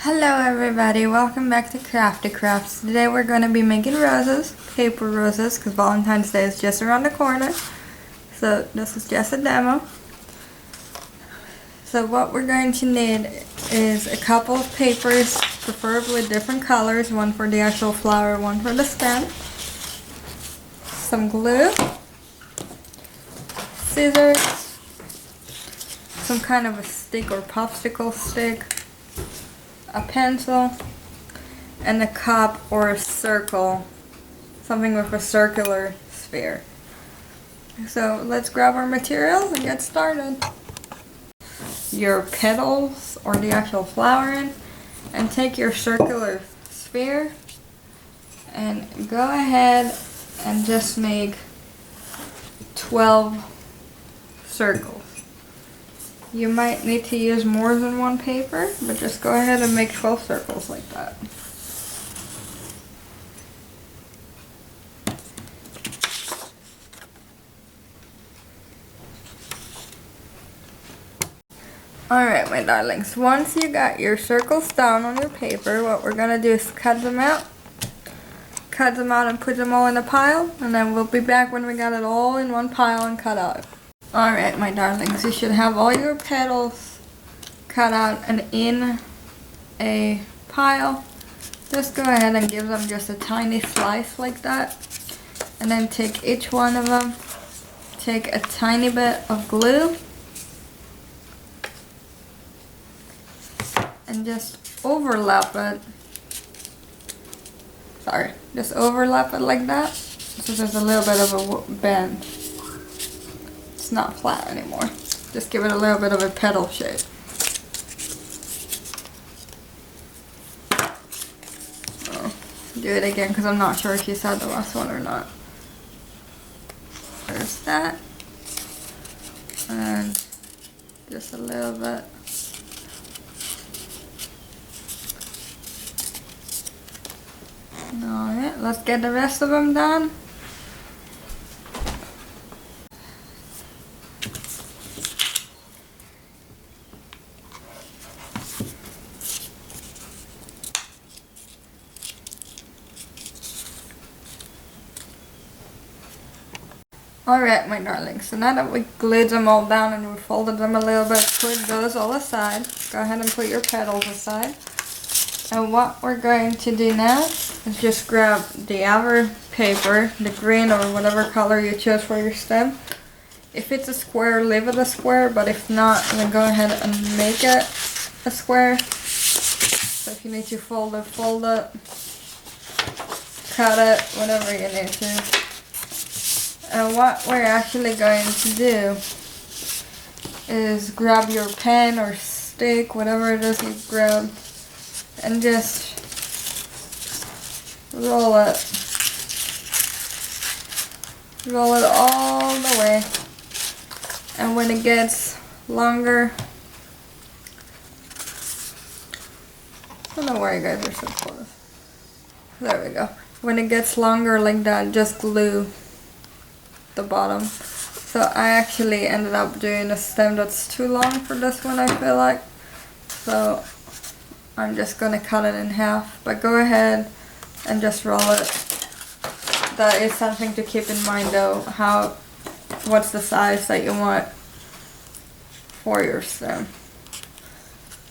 Hello everybody, welcome back to Crafty Crafts. Today we're going to be making roses, paper roses, because Valentine's Day is just around the corner. So this is just a demo. So what we're going to need is a couple of papers, preferably different colors, one for the actual flower, one for the stem. Some glue, scissors, some kind of a stick or popsicle stick, a pencil, and a cup or a circle, something with a circular sphere. So let's grab our materials and get started. Your petals or the actual flower and take your circular sphere and go ahead and just make 12 circles. You might need to use more than one paper, but just go ahead and make 12 circles like that. Alright my darlings, once you got your circles down on your paper, what we're going to do is cut them out and put them all in a pile, and then we'll be back when we got it all in one pile and cut out. Alright my darlings, you should have all your petals cut out and in a pile. Just go ahead and give them just a tiny slice like that. And then take each one of them, take a tiny bit of glue and just overlap it. Just overlap it like that. So there's a little bit of a bend. It's not flat anymore. Just give it a little bit of a petal shape. Do it again because I'm not sure if you saw the last one or not. There's that. And just a little bit. Alright, let's get the rest of them done. Alright my darlings, so now that we glued them all down and we folded them a little bit, put those all aside. Go ahead and put your petals aside. And what we're going to do now is just grab the outer paper, the green or whatever color you choose for your stem. If it's a square, leave it a square, but if not, then go ahead and make it a square. So if you need to fold it, cut it, whatever you need to. And what we're actually going to do is grab your pen or stick, whatever it is you grab, and just roll it. Roll it all the way. And when it gets longer, I don't know why you guys are so close. There we go. When it gets longer like that, just glue the bottom. So I actually ended up doing a stem that's too long for this one, I feel like. So I'm just gonna cut it in half, but go ahead and just roll it. That is something to keep in mind though, what's the size that you want for your stem.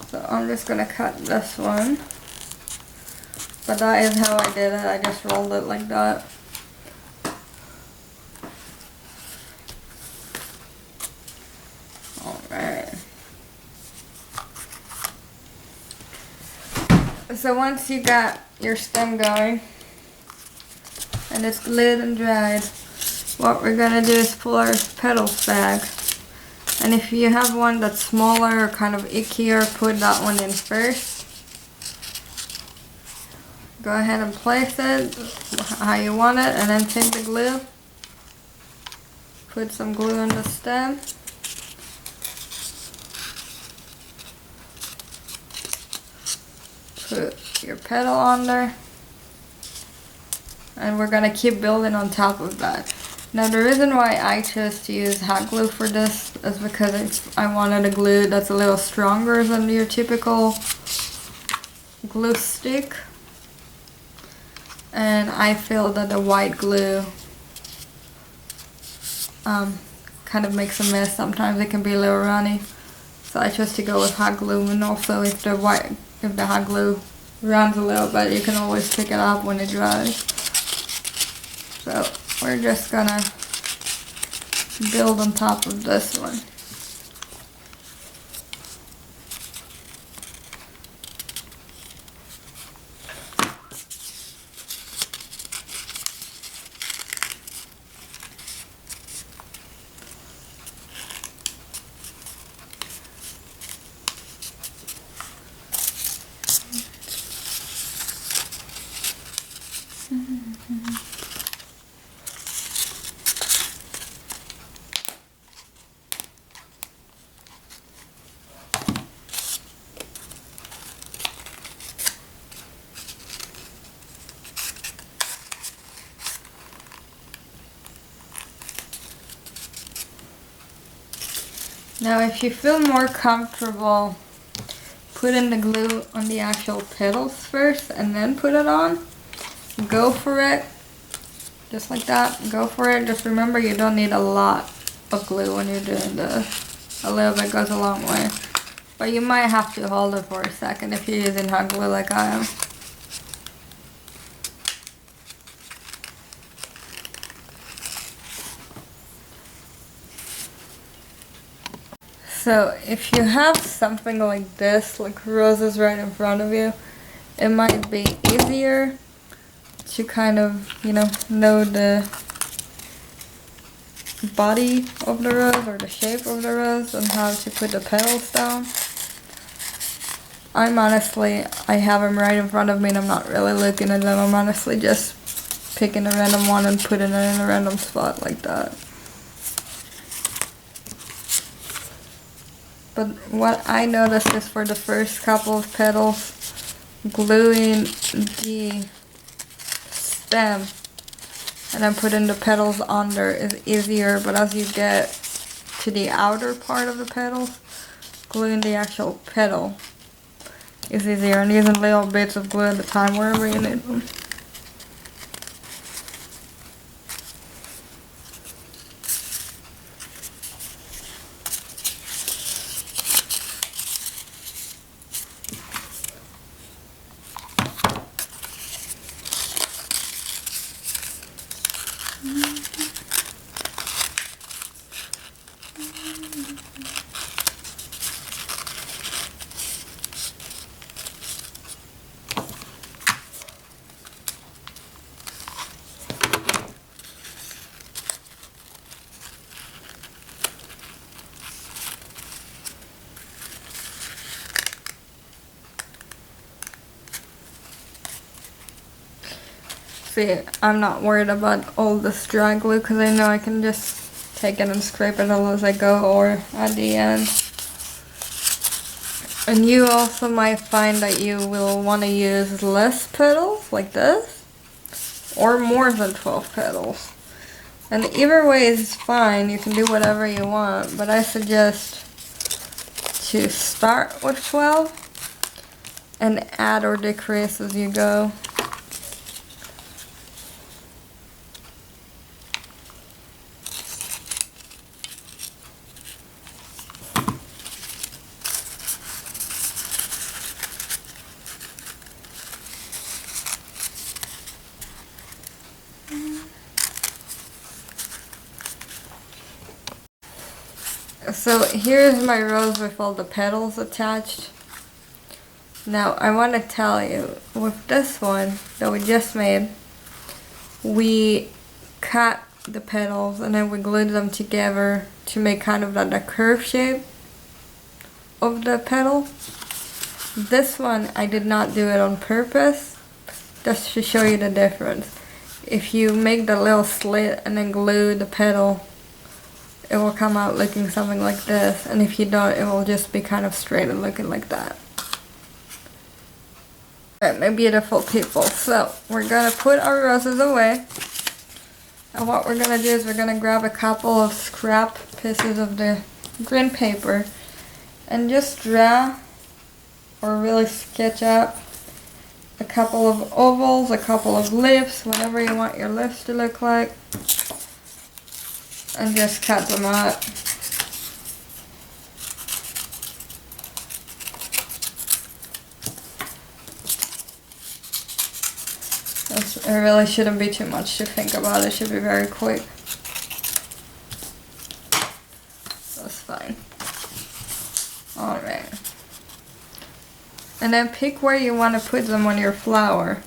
So I'm just gonna cut this one. But that is how I did it, I just rolled it like that. Alright. So once you got your stem going and it's glued and dried, what we're gonna do is pull our petals back. And if you have one that's smaller or kind of ickier, put that one in first. Go ahead and place it how you want it, and then take the glue. Put some glue on the stem. Put your petal on there, and we're gonna keep building on top of that. Now the reason why I chose to use hot glue for this is because I wanted a glue that's a little stronger than your typical glue stick, and I feel that the white glue kind of makes a mess. Sometimes it can be a little runny, so I chose to go with hot glue. And also, if the hot glue runs a little bit, you can always pick it up when it dries. So we're just gonna build on top of this one. Now if you feel more comfortable putting the glue on the actual petals first and then put it on, go for it. Just like that, go for it. Just remember you don't need a lot of glue when you're doing this. A little bit goes a long way. But you might have to hold it for a second if you're using hot glue like I am. So if you have something like this, like roses right in front of you, it might be easier to kind of, know the body of the rose or the shape of the rose and how to put the petals down. I have them right in front of me and I'm not really looking at them. I'm honestly just picking a random one and putting it in a random spot like that. But what I noticed is for the first couple of petals, gluing the stem and then putting the petals under is easier, but as you get to the outer part of the petals, gluing the actual petal is easier, and using little bits of glue at a time wherever you need them. See, I'm not worried about all this dry glue because I know I can just take it and scrape it all as I go or at the end. And you also might find that you will want to use less petals like this or more than 12 petals. And either way is fine, you can do whatever you want, but I suggest to start with 12 and add or decrease as you go. So here's my rose with all the petals attached. Now I want to tell you, with this one that we just made, we cut the petals and then we glued them together to make kind of like a curve shape of the petal. This one I did not do it on purpose, just to show you the difference. If you make the little slit and then glue the petal, it will come out looking something like this, and if you don't, it will just be kind of straight and looking like that. Alright, my beautiful people, so we're gonna put our roses away, and what we're gonna do is we're gonna grab a couple of scrap pieces of the green paper and just draw or really sketch up a couple of ovals, a couple of leaves, whatever you want your leaves to look like, and just cut them out. It really shouldn't be too much to think about, it should be very quick. That's fine. Alright. And then pick where you want to put them on your flower.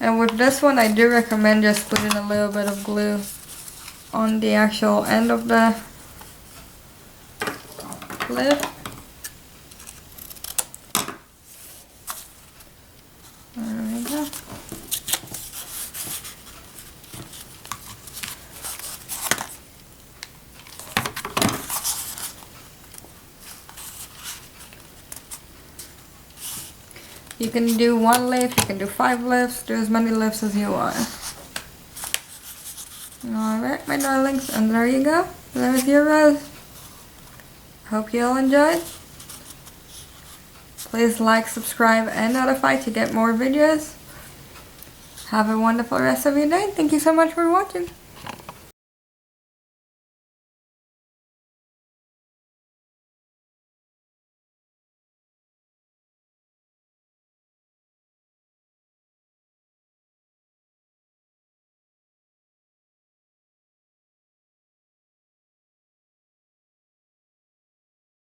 And with this one I do recommend just putting a little bit of glue on the actual end of the lid. There we go. You can do 1 leaf, you can do 5 leaves, do as many leaves as you want. Alright, my darlings, and there you go. There's your rose. Hope you all enjoyed. Please like, subscribe, and notify to get more videos. Have a wonderful rest of your day. Thank you so much for watching.